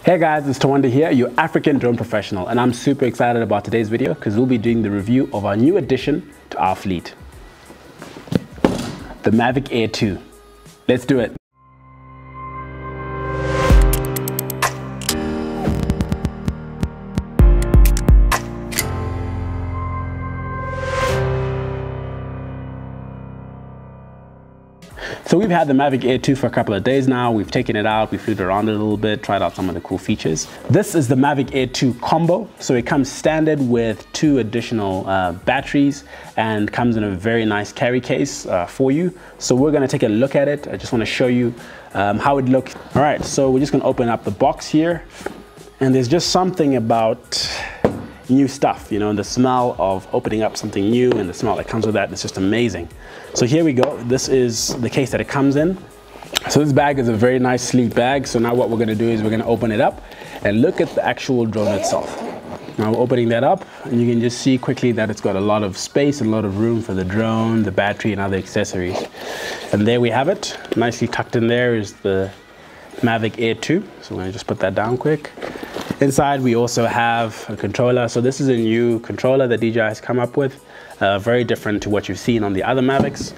Hey guys, it's Tawanda here, your African drone professional, and I'm super excited about today's video because we'll be doing the review of our new addition to our fleet, the Mavic Air 2. Let's do it. So we've had the Mavic Air 2 for a couple of days now. We've taken it out, we flew it around it a little bit, tried out some of the cool features. This is the Mavic Air 2 combo. So it comes standard with 2 additional batteries and comes in a very nice carry case for you. So we're gonna take a look at it. I just wanna show you how it looks. All right, so we're just gonna open up the box here. And there's just something about new stuff, you know, and the smell of opening up something new and the smell that comes with that is just amazing. So here we go. This is the case that it comes in. So this bag is a very nice sleek bag. So now what we're gonna do is we're gonna open it up and look at the actual drone itself. Now opening that up, and you can just see quickly that it's got a lot of space and a lot of room for the drone, the battery and other accessories. And there we have it. Nicely tucked in there is the Mavic Air 2. So I'm gonna just put that down quick. Inside we also have a controller. So this is a new controller that DJI has come up with. Very different to what you've seen on the other Mavics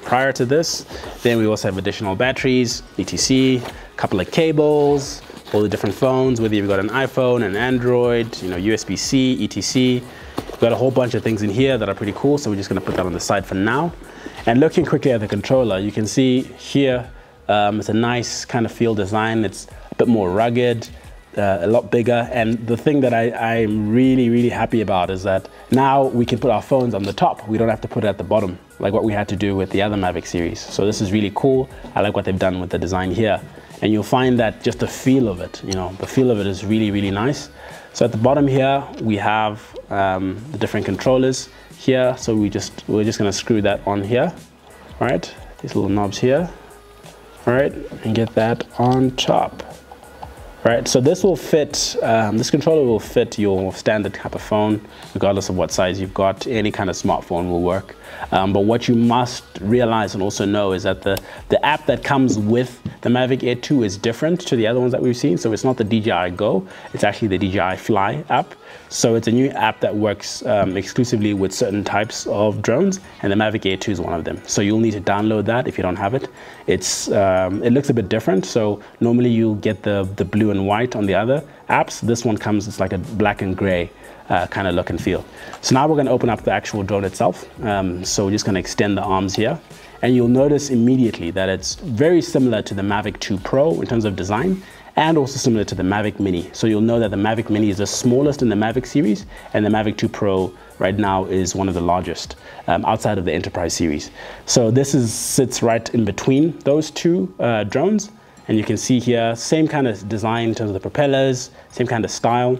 prior to this. Then we also have additional batteries, etc, a couple of cables, all the different phones, whether you've got an iPhone, an Android, you know, USB-C, etc. We've got a whole bunch of things in here that are pretty cool. So we're just gonna put that on the side for now. And looking quickly at the controller, you can see here, it's a nice kind of feel design. It's a bit more rugged. A lot bigger, and the thing that I'm really happy about is that now we can put our phones on the top. We don't have to put it at the bottom like what we had to do with the other Mavic series. So this is really cool. I like what they've done with the design here, and you'll find that just the feel of it, you know, the feel of it is really nice. So at the bottom here we have the different controllers here. So we're just gonna screw that on here. All right, these little knobs here. All right, and get that on top. Right, so this will fit, this controller will fit your standard type of phone, regardless of what size you've got. Any kind of smartphone will work. But what you must realize and also know is that the app that comes with the Mavic Air 2 is different to the other ones that we've seen. So it's not the DJI Go, it's actually the DJI Fly app. So it's a new app that works exclusively with certain types of drones, and the Mavic Air 2 is one of them. So you'll need to download that if you don't have it. It looks a bit different. So normally you'll get the blue and white on the other apps. This one comes, it's like a black and gray kind of look and feel. So now we're going to open up the actual drone itself. So we're just going to extend the arms here, and you'll notice immediately that it's very similar to the Mavic 2 Pro in terms of design, and also similar to the Mavic Mini. So you'll know that the Mavic Mini is the smallest in the Mavic series, and the Mavic 2 Pro right now is one of the largest outside of the Enterprise series. So this sits right in between those two drones. And you can see here, same kind of design in terms of the propellers, same kind of style.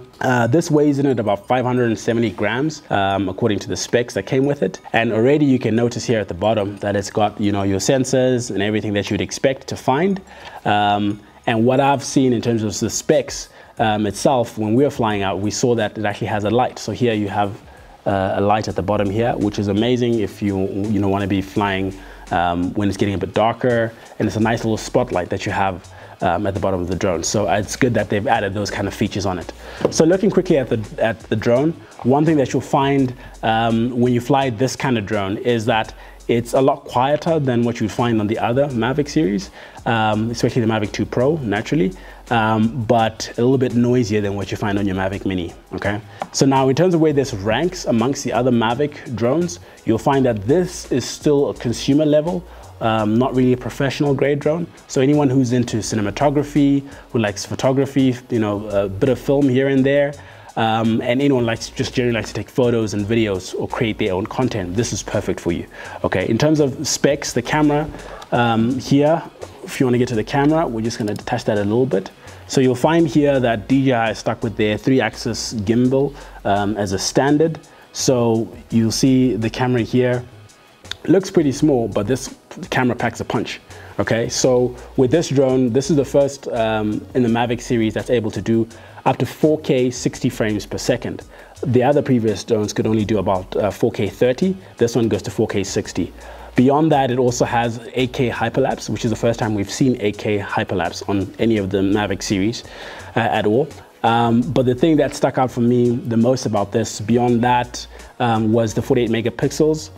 This weighs in at about 570 grams, according to the specs that came with it. And already you can notice here at the bottom that it's got, you know, your sensors and everything that you'd expect to find. And what I've seen in terms of the specs itself, when we were flying out, we saw that it actually has a light. So here you have a light at the bottom here, which is amazing if you want to be flying when it's getting a bit darker, and it's a nice little spotlight that you have at the bottom of the drone. So it's good that they've added those kind of features on it. So looking quickly at the drone, one thing that you'll find when you fly this kind of drone is that it's a lot quieter than what you'd find on the other Mavic series, especially the Mavic 2 Pro, naturally, but a little bit noisier than what you find on your Mavic Mini, okay? So now in terms of where this ranks amongst the other Mavic drones, you'll find that this is still a consumer level, not really a professional grade drone. So anyone who's into cinematography, who likes photography, you know, a bit of film here and there, and anyone generally likes to take photos and videos or create their own content, this is perfect for you. Okay, in terms of specs, the camera here, if you want to get to the camera, we're just going to detach that a little bit. So you'll find here that DJI is stuck with their 3-axis gimbal as a standard. So you'll see the camera here looks pretty small, but this camera packs a punch. Okay, so with this drone, this is the first in the Mavic series that's able to do up to 4K 60 frames per second. The other previous drones could only do about 4K 30. This one goes to 4K 60. Beyond that, it also has 8K hyperlapse, which is the first time we've seen 8K hyperlapse on any of the Mavic series at all. But the thing that stuck out for me the most about this, beyond that, was the 48 megapixels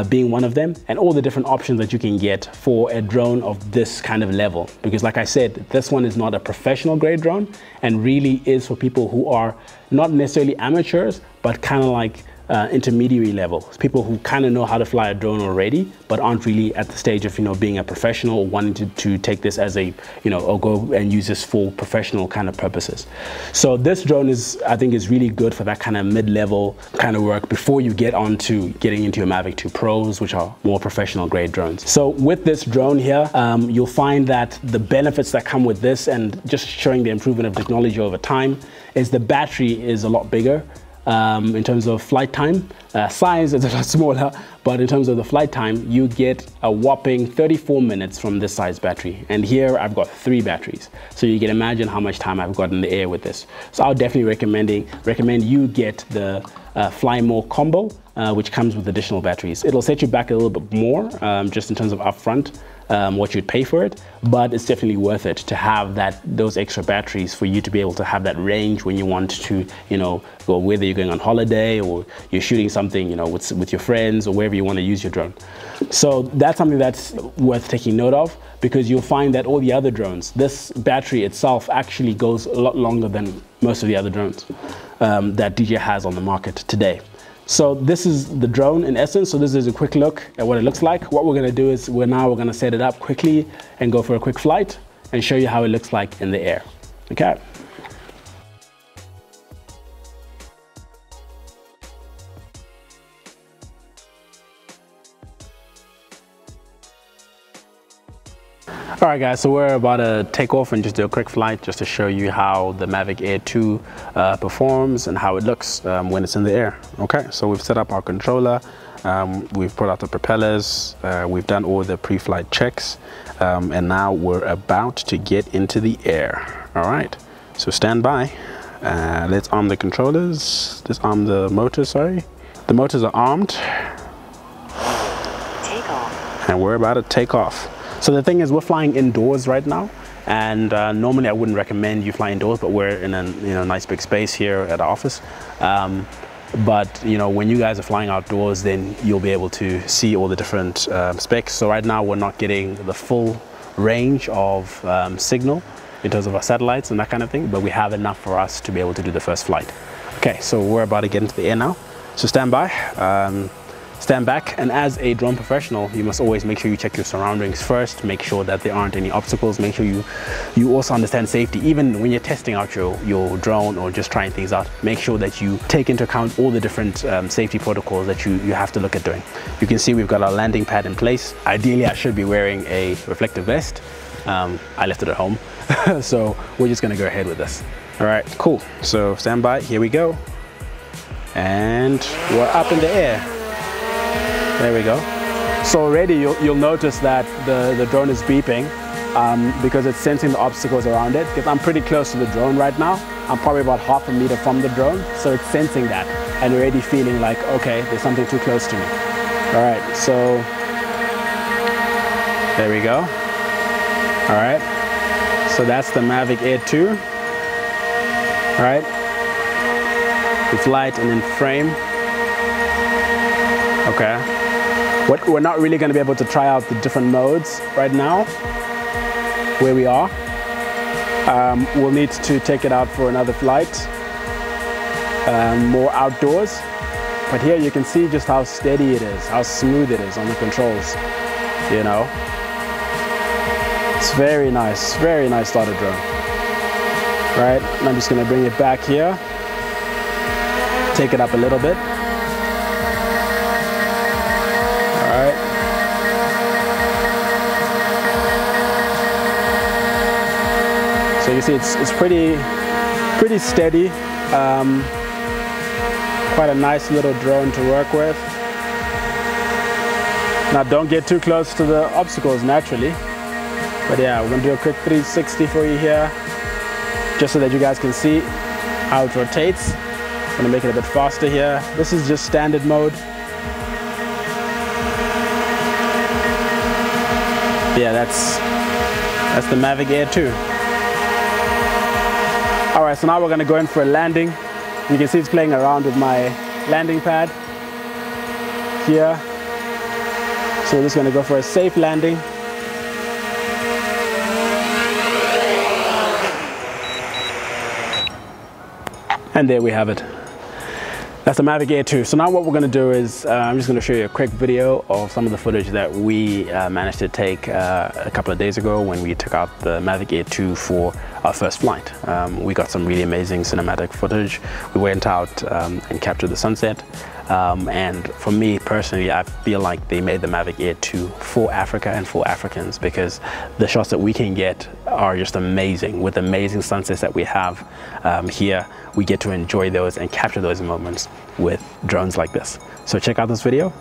being one of them, and all the different options that you can get for a drone of this kind of level. Because like I said, this one is not a professional grade drone and really is for people who are not necessarily amateurs, but kind of like intermediary level, people who kind of know how to fly a drone already, but aren't really at the stage of, you know, being a professional or wanting to take this as a, you know, or go and use this for professional kind of purposes. So this drone is, I think, is really good for that kind of mid-level kind of work before you get on to getting into your Mavic 2 Pros, which are more professional grade drones. So with this drone here, you'll find that the benefits that come with this, and just showing the improvement of technology over time, is the battery is a lot bigger. In terms of flight time, size is a lot smaller, but in terms of the flight time, you get a whopping 34 minutes from this size battery. And here I've got 3 batteries. So you can imagine how much time I've got in the air with this. So I'll definitely recommend you get the Fly More combo, which comes with additional batteries. It'll set you back a little bit more, just in terms of upfront, what you'd pay for it, but it's definitely worth it to have those extra batteries for you to be able to have that range when you want to, you know, go, whether you're going on holiday or you're shooting something, you know, with your friends or wherever you want to use your drone. So that's something that's worth taking note of, because you'll find that all the other drones, this battery itself actually goes a lot longer than most of the other drones that DJI has on the market today. So this is the drone in essence. So this is a quick look at what it looks like. What we're going to do is we're going to set it up quickly and go for a quick flight and show you how it looks like in the air. Okay. All right guys, so we're about to take off and just do a quick flight just to show you how the Mavic Air 2 performs and how it looks when it's in the air. Okay, so we've set up our controller, we've put out the propellers, we've done all the pre-flight checks, and now we're about to get into the air. All right, so stand by. Let's arm the controllers, disarm the motors, sorry. The motors are armed. Take off. And we're about to take off. So the thing is, we're flying indoors right now, and normally I wouldn't recommend you fly indoors, but we're in a nice big space here at our office. But you know, when you guys are flying outdoors, then you'll be able to see all the different specs. So right now we're not getting the full range of signal in terms of our satellites and that kind of thing, but we have enough for us to be able to do the first flight. Okay, so we're about to get into the air now. So stand by. Stand back, and as a drone professional, you must always make sure you check your surroundings first, make sure that there aren't any obstacles, make sure you also understand safety. Even when you're testing out your drone or just trying things out, make sure that you take into account all the different safety protocols that you have to look at doing. You can see we've got our landing pad in place. Ideally, I should be wearing a reflective vest. I left it at home, so we're just gonna go ahead with this. All right, cool. So stand by, here we go. And we're up in the air. There we go. So already you'll notice that the drone is beeping because it's sensing the obstacles around it, because I'm pretty close to the drone right now. I'm probably about half a meter from the drone, so it's sensing that and already feeling like, okay, there's something too close to me. All right, so there we go. All right, so that's the Mavic Air 2. All right, it's light and in frame. Okay. We're not really going to be able to try out the different modes right now where we are. We'll need to take it out for another flight, more outdoors. But here you can see just how steady it is, how smooth it is on the controls, you know. It's very nice starter drone. Right, and I'm just going to bring it back here, take it up a little bit. So you see it's pretty steady, quite a nice little drone to work with. Now don't get too close to the obstacles naturally, but yeah, we're gonna do a quick 360 for you here, just so that you guys can see how it rotates. I'm gonna make it a bit faster here. This is just standard mode. Yeah, that's the Mavic Air 2. All right, so now we're gonna go in for a landing. You can see it's playing around with my landing pad here. So we're just gonna go for a safe landing. And there we have it. That's the Mavic Air 2. So now what we're gonna do is, I'm just gonna show you a quick video of some of the footage that we managed to take a couple of days ago when we took out the Mavic Air 2 for our first flight. We got some really amazing cinematic footage. We went out and captured the sunset. And for me personally, I feel like they made the Mavic Air 2 for Africa and for Africans, because the shots that we can get are just amazing. With amazing sunsets that we have here, we get to enjoy those and capture those moments with drones like this. So check out this video.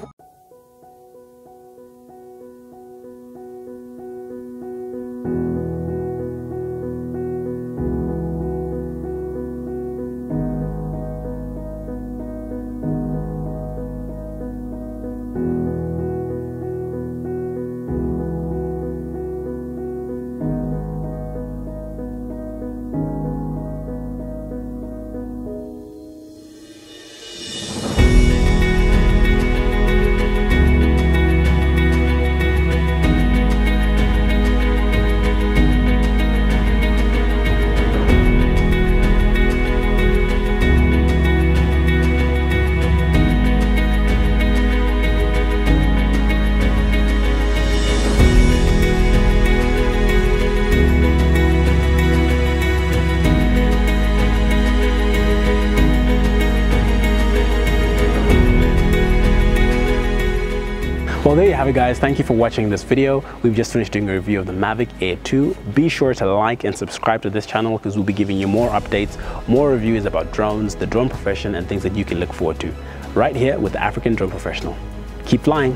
Well, there you have it, guys. Thank you for watching this video. We've just finished doing a review of the Mavic Air 2. Be sure to like and subscribe to this channel, because we'll be giving you more updates, more reviews about drones, the drone profession, and things that you can look forward to right here with the African Drone Professional. Keep flying.